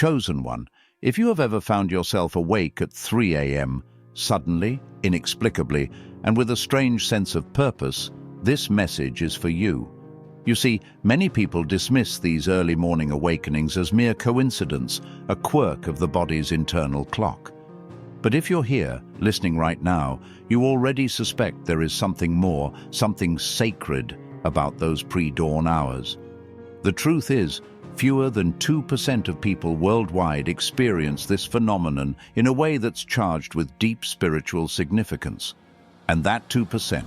Chosen one, if you have ever found yourself awake at 3 a.m., suddenly, inexplicably, and with a strange sense of purpose, this message is for you. You see, many people dismiss these early morning awakenings as mere coincidence, a quirk of the body's internal clock. But if you're here, listening right now, you already suspect there is something more, something sacred about those pre-dawn hours. The truth is, fewer than 2% of people worldwide experience this phenomenon in a way that's charged with deep spiritual significance. And that 2%,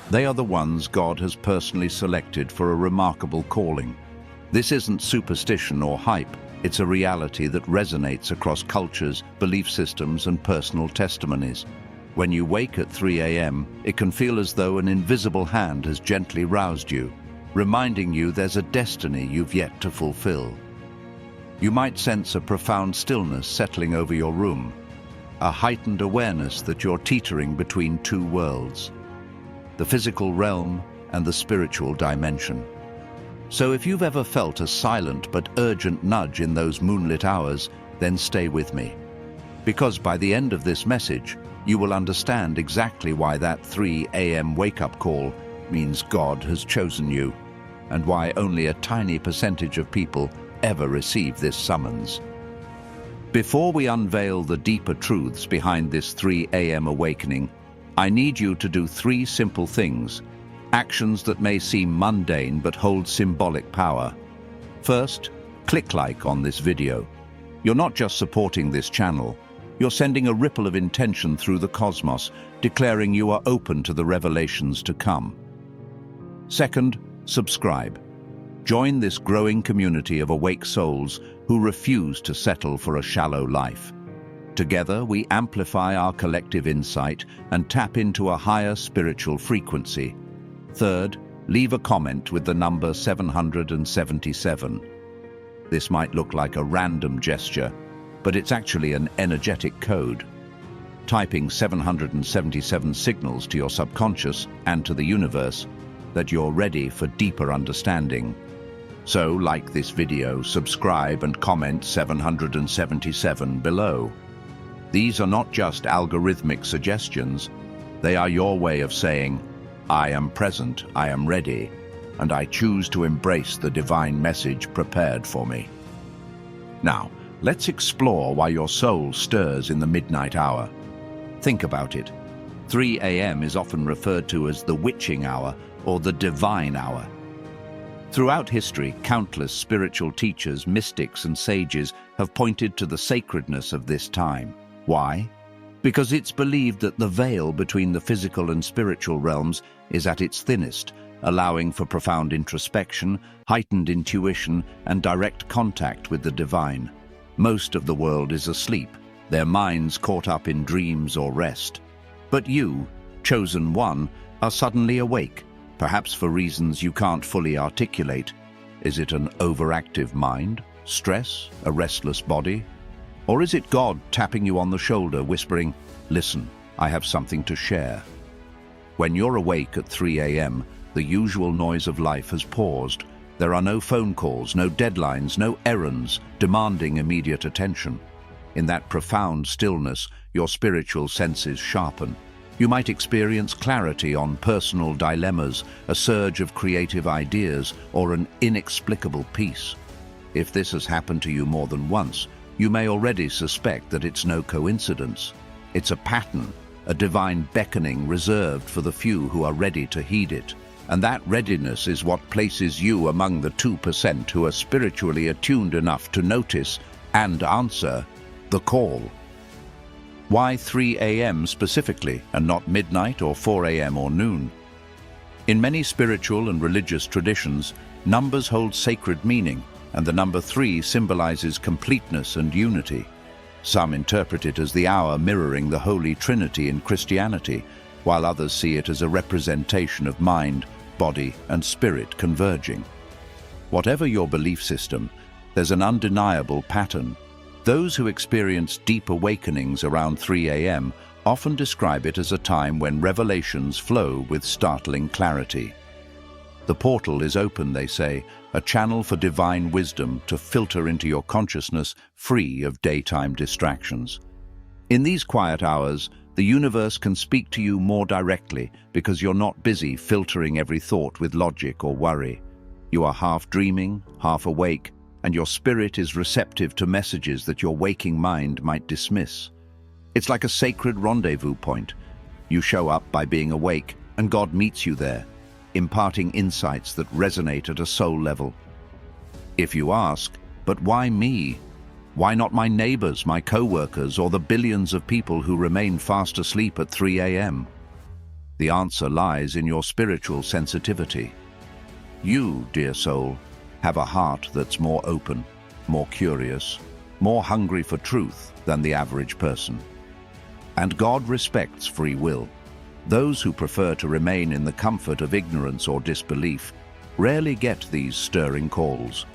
they are the ones God has personally selected for a remarkable calling. This isn't superstition or hype. It's a reality that resonates across cultures, belief systems, and personal testimonies. When you wake at 3 a.m., it can feel as though an invisible hand has gently roused you, reminding you there's a destiny you've yet to fulfill. You might sense a profound stillness settling over your room, a heightened awareness that you're teetering between two worlds, the physical realm and the spiritual dimension. So if you've ever felt a silent but urgent nudge in those moonlit hours, then stay with me. Because by the end of this message, you will understand exactly why that 3 a.m. wake-up call means God has chosen you, and why only a tiny percentage of people ever receive this summons. Before we unveil the deeper truths behind this 3 a.m. awakening, I need you to do 3 simple things, actions that may seem mundane but hold symbolic power. First, click like on this video. You're not just supporting this channel, you're sending a ripple of intention through the cosmos, declaring you are open to the revelations to come. Second, subscribe. Join this growing community of awake souls who refuse to settle for a shallow life. Together, we amplify our collective insight and tap into a higher spiritual frequency. Third, leave a comment with the number 777. This might look like a random gesture, but it's actually an energetic code. Typing 777 signals to your subconscious and to the universe that you're ready for deeper understanding. So, like this video, subscribe and comment 777 below. These are not just algorithmic suggestions, they are your way of saying, I am present, I am ready, and I choose to embrace the divine message prepared for me. Now, let's explore why your soul stirs in the midnight hour. Think about it. 3 a.m. is often referred to as the witching hour or the divine hour. Throughout history, countless spiritual teachers, mystics, and sages have pointed to the sacredness of this time. Why? Because it's believed that the veil between the physical and spiritual realms is at its thinnest, allowing for profound introspection, heightened intuition, and direct contact with the divine. Most of the world is asleep, their minds caught up in dreams or rest. But you, chosen one, are suddenly awake, perhaps for reasons you can't fully articulate. Is it an overactive mind, stress, a restless body? Or is it God tapping you on the shoulder, whispering, listen, I have something to share? When you're awake at 3 a.m., the usual noise of life has paused. There are no phone calls, no deadlines, no errands demanding immediate attention. In that profound stillness, your spiritual senses sharpen. You might experience clarity on personal dilemmas, a surge of creative ideas, or an inexplicable peace. If this has happened to you more than once, you may already suspect that it's no coincidence. It's a pattern, a divine beckoning reserved for the few who are ready to heed it. And that readiness is what places you among the 2% who are spiritually attuned enough to notice and answer the call. Why 3 a.m. specifically, and not midnight or 4 a.m. or noon? In many spiritual and religious traditions, numbers hold sacred meaning, and the number 3 symbolizes completeness and unity. Some interpret it as the hour mirroring the Holy Trinity in Christianity, while others see it as a representation of mind, body, and spirit converging. Whatever your belief system, there's an undeniable pattern. Those who experience deep awakenings around 3 a.m. often describe it as a time when revelations flow with startling clarity. The portal is open, they say, a channel for divine wisdom to filter into your consciousness free of daytime distractions. In these quiet hours, the universe can speak to you more directly because you're not busy filtering every thought with logic or worry. You are half dreaming, half awake, and your spirit is receptive to messages that your waking mind might dismiss. It's like a sacred rendezvous point. You show up by being awake, and God meets you there, imparting insights that resonate at a soul level. If you ask, but why me? Why not my neighbors, my co-workers, or the billions of people who remain fast asleep at 3 a.m.? The answer lies in your spiritual sensitivity. You, dear soul, have a heart that's more open, more curious, more hungry for truth than the average person. And God respects free will. Those who prefer to remain in the comfort of ignorance or disbelief rarely get these stirring calls.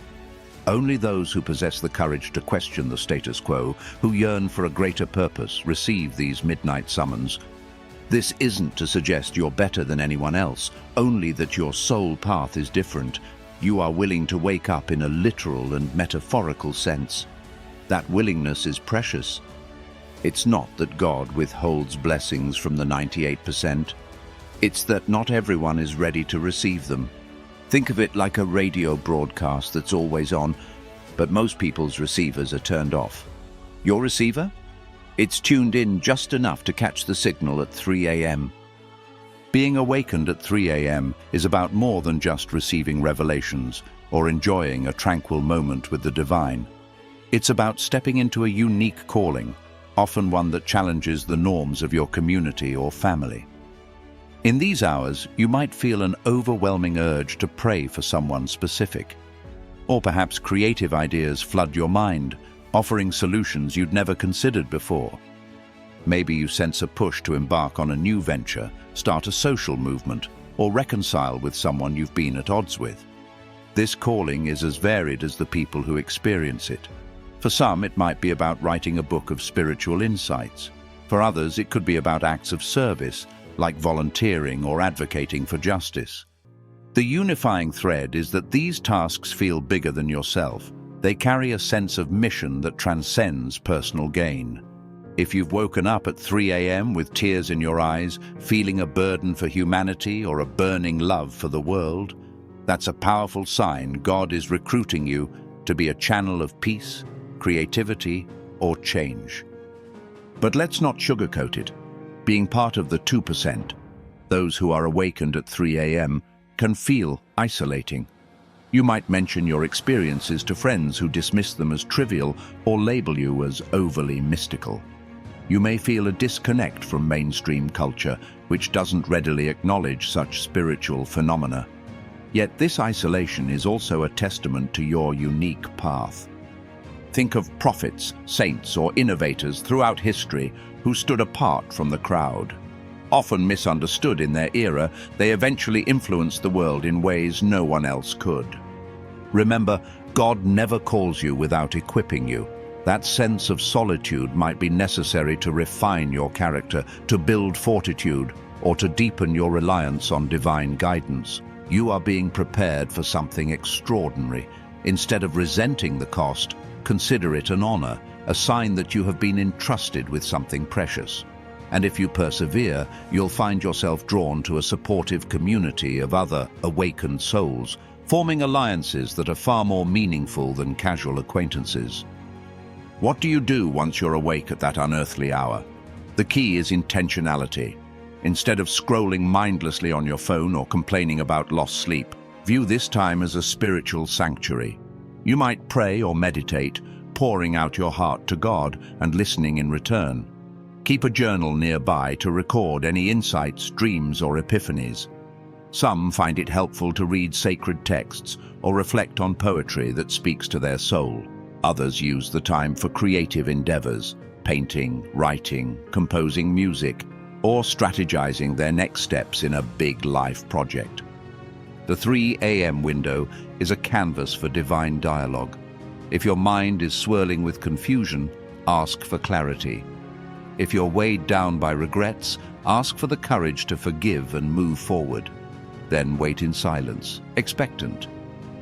Only those who possess the courage to question the status quo, who yearn for a greater purpose, receive these midnight summons. This isn't to suggest you're better than anyone else, only that your soul path is different. You are willing to wake up in a literal and metaphorical sense. That willingness is precious. It's not that God withholds blessings from the 98%. It's that not everyone is ready to receive them. Think of it like a radio broadcast that's always on, but most people's receivers are turned off. Your receiver? It's tuned in just enough to catch the signal at 3 a.m. Being awakened at 3 a.m. is about more than just receiving revelations or enjoying a tranquil moment with the divine. It's about stepping into a unique calling, often one that challenges the norms of your community or family. In these hours, you might feel an overwhelming urge to pray for someone specific. Or perhaps creative ideas flood your mind, offering solutions you'd never considered before. Maybe you sense a push to embark on a new venture, start a social movement, or reconcile with someone you've been at odds with. This calling is as varied as the people who experience it. For some, it might be about writing a book of spiritual insights. For others, it could be about acts of service, like volunteering or advocating for justice. The unifying thread is that these tasks feel bigger than yourself. They carry a sense of mission that transcends personal gain. If you've woken up at 3 a.m. with tears in your eyes, feeling a burden for humanity or a burning love for the world, that's a powerful sign God is recruiting you to be a channel of peace, creativity, or change. But let's not sugarcoat it. Being part of the 2%, those who are awakened at 3 a.m., can feel isolating. You might mention your experiences to friends who dismiss them as trivial or label you as overly mystical. You may feel a disconnect from mainstream culture, which doesn't readily acknowledge such spiritual phenomena. Yet this isolation is also a testament to your unique path. Think of prophets, saints, or innovators throughout history who stood apart from the crowd. Often misunderstood in their era, they eventually influenced the world in ways no one else could. Remember, God never calls you without equipping you. That sense of solitude might be necessary to refine your character, to build fortitude, or to deepen your reliance on divine guidance. You are being prepared for something extraordinary. Instead of resenting the cost, consider it an honor, a sign that you have been entrusted with something precious. And if you persevere, you'll find yourself drawn to a supportive community of other awakened souls, forming alliances that are far more meaningful than casual acquaintances. What do you do once you're awake at that unearthly hour? The key is intentionality. Instead of scrolling mindlessly on your phone or complaining about lost sleep, view this time as a spiritual sanctuary. You might pray or meditate, pouring out your heart to God and listening in return. Keep a journal nearby to record any insights, dreams, or epiphanies. Some find it helpful to read sacred texts or reflect on poetry that speaks to their soul. Others use the time for creative endeavors, painting, writing, composing music, or strategizing their next steps in a big life project. The 3 a.m. window is a canvas for divine dialogue. If your mind is swirling with confusion, ask for clarity. If you're weighed down by regrets, ask for the courage to forgive and move forward. Then wait in silence, expectant.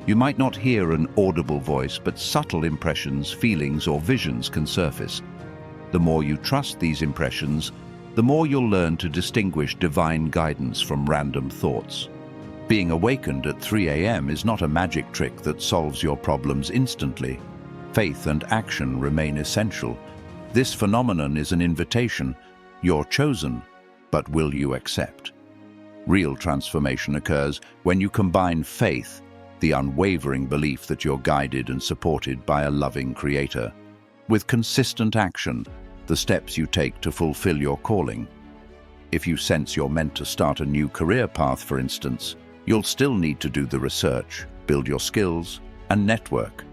You might not hear an audible voice, but subtle impressions, feelings, or visions can surface. The more you trust these impressions, the more you'll learn to distinguish divine guidance from random thoughts. Being awakened at 3 a.m. is not a magic trick that solves your problems instantly. Faith and action remain essential. This phenomenon is an invitation. You're chosen, but will you accept? Real transformation occurs when you combine faith, the unwavering belief that you're guided and supported by a loving Creator, with consistent action, the steps you take to fulfill your calling. If you sense you're meant to start a new career path, for instance, you'll still need to do the research, build your skills, and network.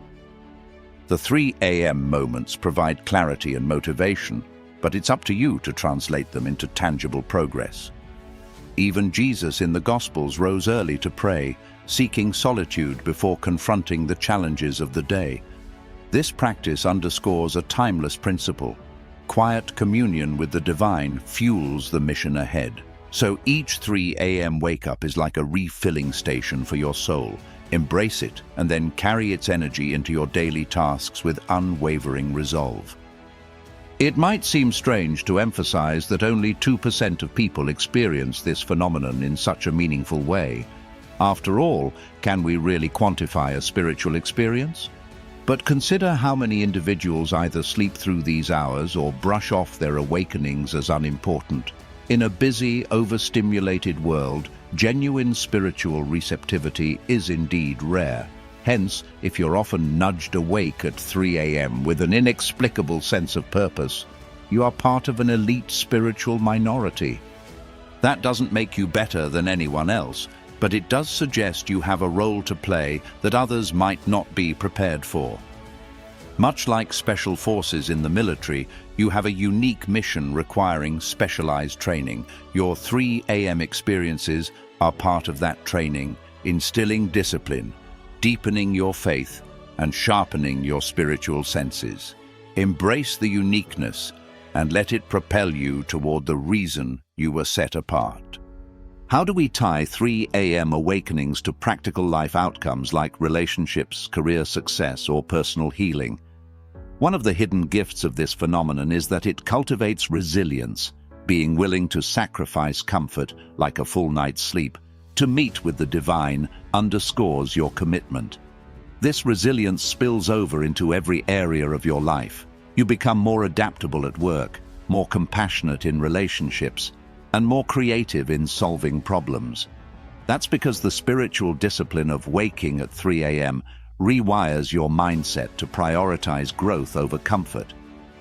The 3 a.m. moments provide clarity and motivation, but it's up to you to translate them into tangible progress. Even Jesus in the Gospels rose early to pray, seeking solitude before confronting the challenges of the day. This practice underscores a timeless principle. Quiet communion with the divine fuels the mission ahead. So each 3 a.m. wake-up is like a refilling station for your soul. Embrace it and then carry its energy into your daily tasks with unwavering resolve. It might seem strange to emphasize that only 2% of people experience this phenomenon in such a meaningful way. After all, can we really quantify a spiritual experience? But consider how many individuals either sleep through these hours or brush off their awakenings as unimportant. In a busy, overstimulated world, genuine spiritual receptivity is indeed rare. Hence, if you're often nudged awake at 3 a.m. with an inexplicable sense of purpose, you are part of an elite spiritual minority. That doesn't make you better than anyone else, but it does suggest you have a role to play that others might not be prepared for. Much like special forces in the military, you have a unique mission requiring specialized training. Your 3 a.m. experiences are part of that training, instilling discipline, deepening your faith, and sharpening your spiritual senses. Embrace the uniqueness and let it propel you toward the reason you were set apart. How do we tie 3 a.m. awakenings to practical life outcomes like relationships, career success, or personal healing? One of the hidden gifts of this phenomenon is that it cultivates resilience, being willing to sacrifice comfort, like a full night's sleep, to meet with the divine underscores your commitment. This resilience spills over into every area of your life. You become more adaptable at work, more compassionate in relationships, and more creative in solving problems. That's because the spiritual discipline of waking at 3 a.m. rewires your mindset to prioritize growth over comfort.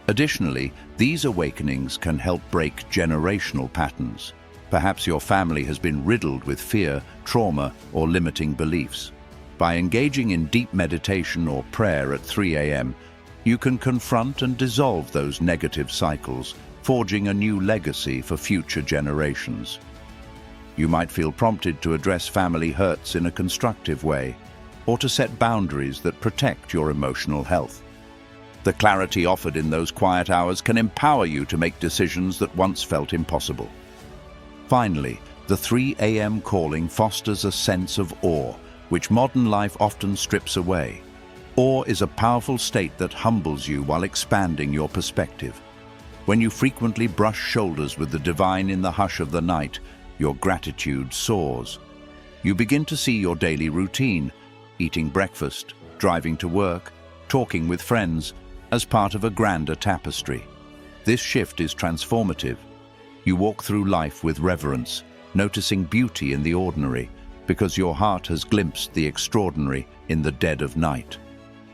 Additionally, these awakenings can help break generational patterns. Perhaps your family has been riddled with fear, trauma, or limiting beliefs. By engaging in deep meditation or prayer at 3 a.m., you can confront and dissolve those negative cycles, forging a new legacy for future generations. You might feel prompted to address family hurts in a constructive way, or to set boundaries that protect your emotional health. The clarity offered in those quiet hours can empower you to make decisions that once felt impossible. Finally, the 3 a.m. calling fosters a sense of awe, which modern life often strips away. Awe is a powerful state that humbles you while expanding your perspective. When you frequently brush shoulders with the divine in the hush of the night, your gratitude soars. You begin to see your daily routine, eating breakfast, driving to work, talking with friends, as part of a grander tapestry. This shift is transformative. You walk through life with reverence, noticing beauty in the ordinary, because your heart has glimpsed the extraordinary in the dead of night.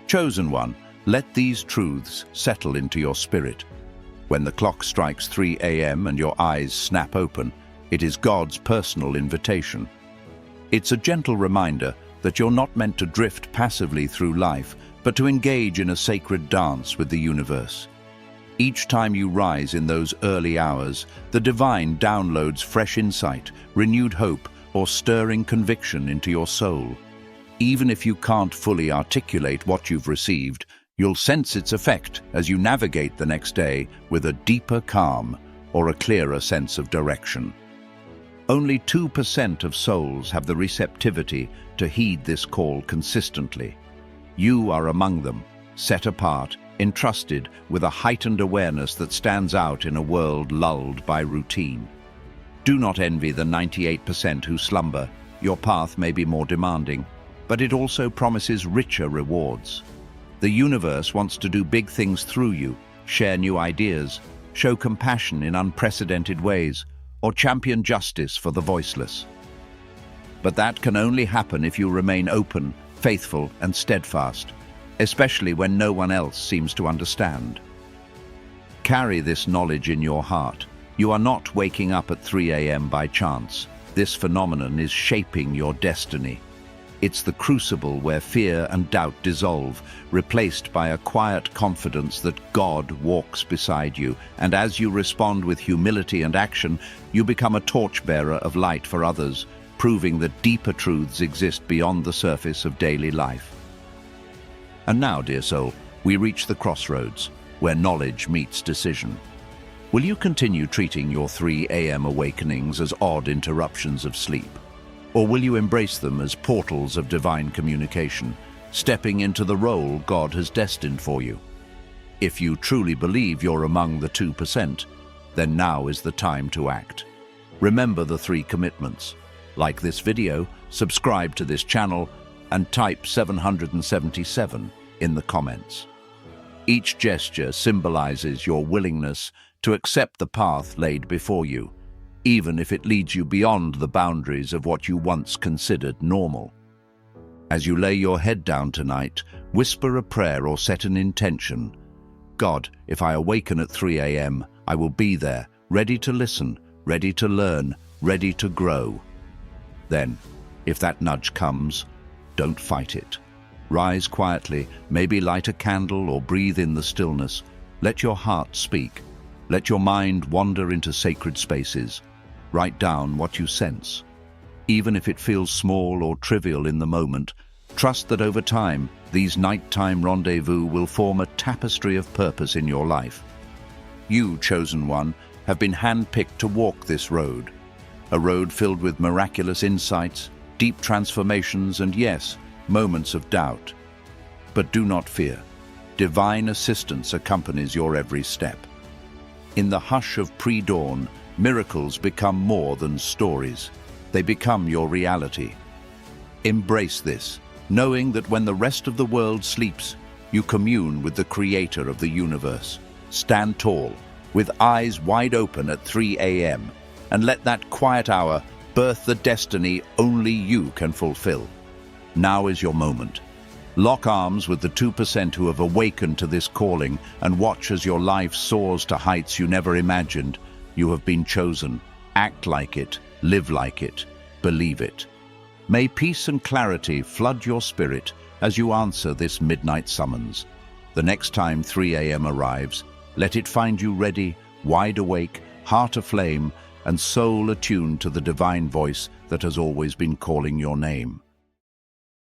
Chosen one, let these truths settle into your spirit. When the clock strikes 3 a.m. and your eyes snap open, it is God's personal invitation. It's a gentle reminder that you're not meant to drift passively through life, but to engage in a sacred dance with the universe. Each time you rise in those early hours, the divine downloads fresh insight, renewed hope, or stirring conviction into your soul. Even if you can't fully articulate what you've received, you'll sense its effect as you navigate the next day with a deeper calm or a clearer sense of direction. Only 2% of souls have the receptivity to heed this call consistently. You are among them, set apart, entrusted with a heightened awareness that stands out in a world lulled by routine. Do not envy the 98% who slumber. Your path may be more demanding, but it also promises richer rewards. The universe wants to do big things through you, share new ideas, show compassion in unprecedented ways, or champion justice for the voiceless. But that can only happen if you remain open, faithful, and steadfast, especially when no one else seems to understand. Carry this knowledge in your heart. You are not waking up at 3 a.m. by chance. This phenomenon is shaping your destiny. It's the crucible where fear and doubt dissolve, replaced by a quiet confidence that God walks beside you, and as you respond with humility and action, you become a torchbearer of light for others, proving that deeper truths exist beyond the surface of daily life. And now, dear soul, we reach the crossroads, where knowledge meets decision. Will you continue treating your 3 a.m. awakenings as odd interruptions of sleep? Or will you embrace them as portals of divine communication, stepping into the role God has destined for you? If you truly believe you're among the 2%, then now is the time to act. Remember the 3 commitments. Like this video, subscribe to this channel, and type 777 in the comments. Each gesture symbolizes your willingness to accept the path laid before you, even if it leads you beyond the boundaries of what you once considered normal. As you lay your head down tonight, whisper a prayer or set an intention. God, if I awaken at 3 a.m., I will be there, ready to listen, ready to learn, ready to grow. Then, if that nudge comes, don't fight it. Rise quietly, maybe light a candle or breathe in the stillness. Let your heart speak. Let your mind wander into sacred spaces. Write down what you sense. Even if it feels small or trivial in the moment, trust that over time, these nighttime rendezvous will form a tapestry of purpose in your life. You, chosen one, have been handpicked to walk this road. A road filled with miraculous insights, deep transformations, and yes, moments of doubt. But do not fear. Divine assistance accompanies your every step. In the hush of pre-dawn, miracles become more than stories. They become your reality. Embrace this, knowing that when the rest of the world sleeps, you commune with the Creator of the universe. Stand tall, with eyes wide open at 3 a.m., and let that quiet hour birth the destiny only you can fulfill. Now is your moment. Lock arms with the 2% who have awakened to this calling and watch as your life soars to heights you never imagined. You have been chosen. Act like it, live like it, believe it. May peace and clarity flood your spirit as you answer this midnight summons. The next time 3 a.m. arrives, let it find you ready, wide awake, heart aflame, and soul attuned to the divine voice that has always been calling your name.